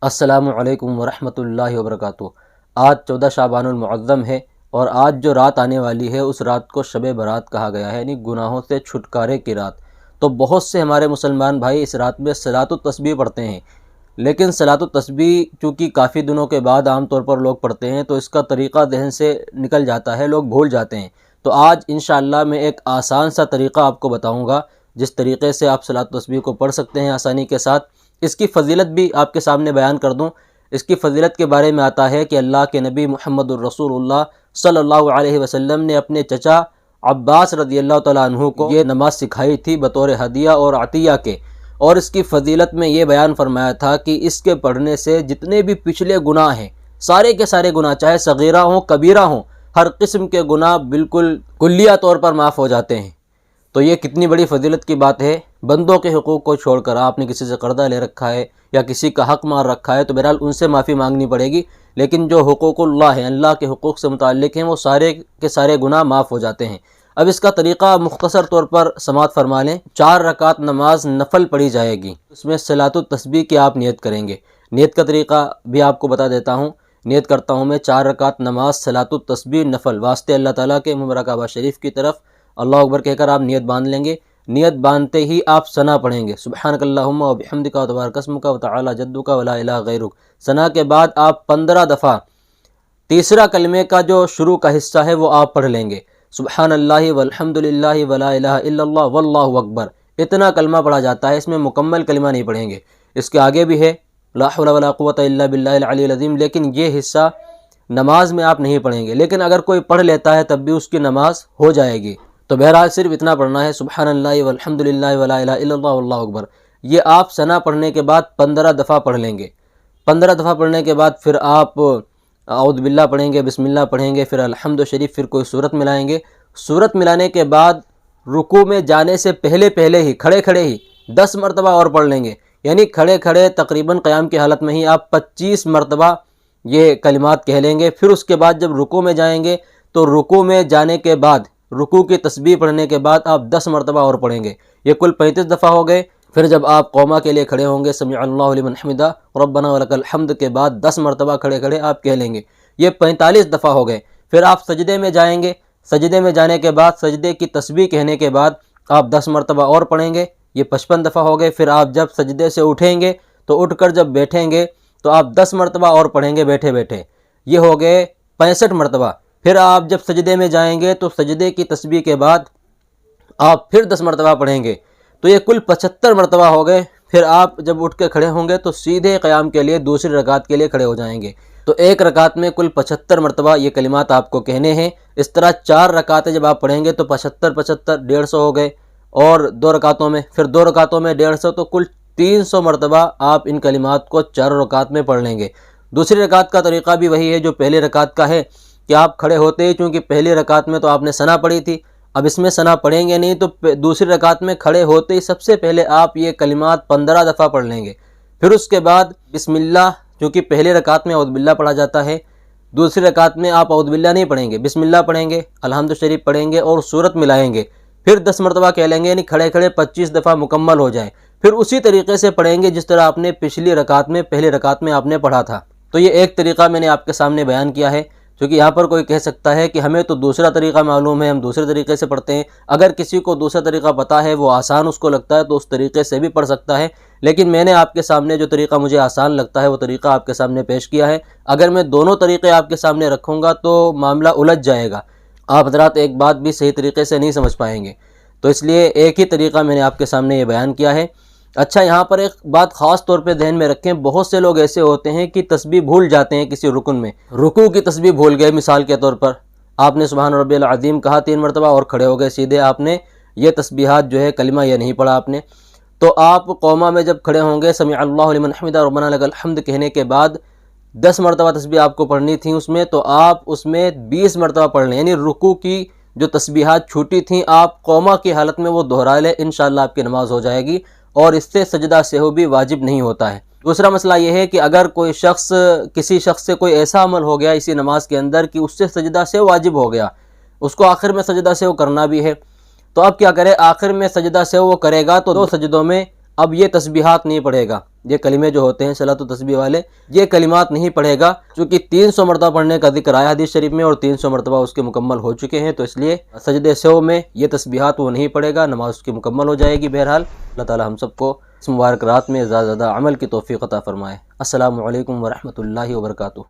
السلام علیکم ورحمۃ اللہ وبرکاتہ۔ آج 14 شعبان المعظم ہے اور آج جو رات آنے والی ہے اس رات کو شب برات کہا گیا ہے، یعنی گناہوں سے چھٹکارے کی رات۔ تو بہت سے ہمارے مسلمان بھائی اس رات میں صلاۃ التسبیح پڑھتے ہیں، لیکن صلاۃ التسبیح چونکہ کافی دنوں کے بعد عام طور پر لوگ پڑھتے ہیں تو اس کا طریقہ ذہن سے نکل جاتا ہے، لوگ بھول جاتے ہیں۔ تو آج انشاءاللہ میں ایک آسان سا طریقہ آپ کو بتاؤں گا جس طریقے سے آپ صلاۃ التسبیح کو پڑھ سکتے ہیں آسانی کے ساتھ۔ اس کی فضیلت بھی آپ کے سامنے بیان کر دوں۔ اس کی فضیلت کے بارے میں آتا ہے کہ اللہ کے نبی محمد الرسول اللہ صلی اللہ علیہ وسلم نے اپنے چچا عباس رضی اللہ تعالیٰ عنہ کو یہ نماز سکھائی تھی بطور ہدیہ اور عطیہ کے، اور اس کی فضیلت میں یہ بیان فرمایا تھا کہ اس کے پڑھنے سے جتنے بھی پچھلے گناہ ہیں سارے کے سارے گناہ، چاہے صغیرہ ہوں کبیرہ ہوں، ہر قسم کے گناہ بالکل کلیہ طور پر معاف ہو جاتے ہیں۔ تو یہ کتنی بڑی فضیلت کی بات ہے۔ بندوں کے حقوق کو چھوڑ کر آپ نے کسی سے قرضہ لے رکھا ہے یا کسی کا حق مار رکھا ہے تو بہرحال ان سے معافی مانگنی پڑے گی، لیکن جو حقوق اللہ ہیں، اللہ کے حقوق سے متعلق ہیں، وہ سارے کے سارے گناہ معاف ہو جاتے ہیں۔ اب اس کا طریقہ مختصر طور پر سماعت فرما لیں۔ 4 رکعت نماز نفل پڑھی جائے گی، اس میں صلاۃ التسبیح کی آپ نیت کریں گے۔ نیت کا طریقہ بھی آپ کو بتا دیتا ہوں۔ نیت کرتا ہوں میں 4 رکعت نماز صلاۃ التسبیح نفل واسطے اللہ تعالیٰ کے مبارک کعبہ شریف کی طرف اللہ اکبر کہہ کر آپ نیت باندھ لیں گے۔ نیت باندھتے ہی آپ ثنا پڑھیں گے، سبحانک اللہم و بحمدک و تبارک اسمک و تعالی جدک و لا الہ غیرک۔ ثنا کے بعد آپ 15 دفعہ تیسرا کلمے کا جو شروع کا حصہ ہے وہ آپ پڑھ لیں گے، سبحان اللہ والحمد للہ ولا الہ الا اللہ واللہ اکبر۔ اتنا کلمہ پڑھا جاتا ہے، اس میں مکمل کلمہ نہیں پڑھیں گے۔ اس کے آگے بھی ہے لا حول ولا قوۃ الا باللہ العلی العظیم، لیکن یہ حصہ نماز میں آپ نہیں پڑھیں گے، لیکن اگر کوئی پڑھ لیتا ہے تب بھی اس کی نماز ہو جائے گی۔ تو بہرحال صرف اتنا پڑھنا ہے، سبحان اللہ والحمد للہ ولا الہ الا اللہ واللہ اکبر۔ یہ آپ ثنا پڑھنے کے بعد 15 دفعہ پڑھ لیں گے۔ 15 دفعہ پڑھنے کے بعد پھر آپ اعوذ باللہ پڑھیں گے، بسم اللہ پڑھیں گے، پھر الحمد شریف، پھر کوئی سورت ملائیں گے۔ سورت ملانے کے بعد رکوع میں جانے سے پہلے ہی کھڑے ہی 10 مرتبہ اور پڑھ لیں گے، یعنی کھڑے تقریباً قیام کی حالت میں ہی آپ 25 مرتبہ یہ کلمات کہہ لیں گے۔ پھر اس کے بعد جب رکوع میں جائیں گے تو رکوع میں جانے کے بعد رکوع کی تسبیح پڑھنے کے بعد آپ 10 مرتبہ اور پڑھیں گے، یہ کل 35 دفعہ ہو گئے۔ پھر جب آپ قوما کے لیے کھڑے ہوں گے، سمع اللہ لمن حمدہ ربنا ولک الحمد کے بعد 10 مرتبہ کھڑے آپ کہہ لیں گے، یہ 45 دفعہ ہو گئے۔ پھر آپ سجدے میں جائیں گے، سجدے میں جانے کے بعد سجدے کی تسبیح کہنے کے بعد آپ 10 مرتبہ اور پڑھیں گے، یہ 55 دفعہ ہو گئے۔ پھر آپ جب سجدے سے اٹھیں گے تو اٹھ کر جب بیٹھیں گے تو آپ 10 مرتبہ اور پڑھیں گے بیٹھے، یہ ہو گئے 65 مرتبہ۔ پھر آپ جب سجدے میں جائیں گے تو سجدے کی تسبیح کے بعد آپ پھر 10 مرتبہ پڑھیں گے، تو یہ کل 75 مرتبہ ہو گئے۔ پھر آپ جب اٹھ کے کھڑے ہوں گے تو سیدھے قیام کے لیے دوسری رکعت کے لیے کھڑے ہو جائیں گے۔ تو ایک رکعت میں کل 75 مرتبہ یہ کلمات آپ کو کہنے ہیں۔ اس طرح 4 رکعتیں جب آپ پڑھیں گے تو 75 150 ہو گئے، اور 2 رکعتوں میں، پھر 2 رکعتوں میں 150، تو کل 300 مرتبہ آپ ان کلمات کو 4 رکعت میں پڑھ لیں گے۔ دوسری رکعت کا طریقہ بھی وہی ہے جو پہلی رکعت کا ہے کہ آپ کھڑے ہوتے ہی، چونکہ پہلی رکعت میں تو آپ نے ثنا پڑھی تھی، اب اس میں ثنا پڑھیں گے نہیں، تو دوسری رکعت میں کھڑے ہوتے ہی سب سے پہلے آپ یہ کلمات 15 دفعہ پڑھ لیں گے۔ پھر اس کے بعد بسم اللہ، چونکہ پہلی رکعت میں اعوذ باللہ پڑھا جاتا ہے، دوسری رکعت میں آپ اعوذ باللہ نہیں پڑھیں گے، بسم اللہ پڑھیں گے، الحمد شریف پڑھیں گے اور سورت ملائیں گے۔ پھر 10 مرتبہ کہہ لیں گے، یعنی کھڑے 25 دفعہ مکمل ہو جائیں۔ پھر اسی طریقے سے پڑھیں گے جس طرح آپ نے پچھلی رکعت میں، پہلی رکعت میں آپ نے پڑھا تھا۔ تو یہ ایک طریقہ میں نے آپ کے سامنے بیان کیا ہے، کیونکہ یہاں پر کوئی کہہ سکتا ہے کہ ہمیں تو دوسرا طریقہ معلوم ہے، ہم دوسرے طریقے سے پڑھتے ہیں۔ اگر کسی کو دوسرا طریقہ پتہ ہے، وہ آسان اس کو لگتا ہے تو اس طریقے سے بھی پڑھ سکتا ہے، لیکن میں نے آپ کے سامنے جو طریقہ مجھے آسان لگتا ہے وہ طریقہ آپ کے سامنے پیش کیا ہے۔ اگر میں دونوں طریقے آپ کے سامنے رکھوں گا تو معاملہ الجھ جائے گا، آپ حضرات ایک بات بھی صحیح طریقے سے نہیں سمجھ پائیں گے، تو اس لیے ایک ہی طریقہ میں نے آپ کے سامنے یہ بیان کیا ہے۔ اچھا، یہاں پر ایک بات خاص طور پہ ذہن میں رکھیں، بہت سے لوگ ایسے ہوتے ہیں کہ تسبیح بھول جاتے ہیں کسی رکن میں، رکوع کی تسبیح بھول گئے۔ مثال کے طور پر آپ نے سبحان ربی العظیم کہا 3 مرتبہ اور کھڑے ہو گئے سیدھے، آپ نے یہ تسبیحات جو ہے کلمہ یہ نہیں پڑھا آپ نے، تو آپ قوما میں جب کھڑے ہوں گے، سمع اللہ لمن حمدہ ربنا لک الحمد کہنے کے بعد 10 مرتبہ تسبیح آپ کو پڑھنی تھی اس میں، تو آپ اس میں 20 مرتبہ پڑھ لیں، یعنی رکوع کی جو تسبیحات چھوٹی تھیں آپ قوما کی حالت میں وہ دہرا لیں، انشاءاللہ آپ کی نماز ہو جائے گی، اور اس سے سجدہ سہو بھی واجب نہیں ہوتا ہے۔ دوسرا مسئلہ یہ ہے کہ اگر کوئی شخص، کسی شخص سے کوئی ایسا عمل ہو گیا اسی نماز کے اندر کہ اس سے سجدہ سہو واجب ہو گیا، اس کو آخر میں سجدہ سہو کرنا بھی ہے، تو اب کیا کرے؟ آخر میں سجدہ سہو وہ کرے گا تو 2 سجدوں میں اب یہ تسبیحات نہیں پڑھے گا، یہ کلمے جو ہوتے ہیں صلاۃ و تسبیح والے، یہ کلمات نہیں پڑھے گا، چونکہ 300 مرتبہ پڑھنے کا ذکر آیا حدیث شریف میں اور 300 مرتبہ اس کے مکمل ہو چکے ہیں، تو اس لیے سجدے سہو میں یہ تسبیحات وہ نہیں پڑھے گا، نماز اس کی مکمل ہو جائے گی۔ بہرحال اللہ تعالی ہم سب کو اس مبارک رات میں زیادہ سے زیادہ عمل کی توفیق عطا فرمائے۔ السلام علیکم ورحمۃ اللہ وبرکاتہ۔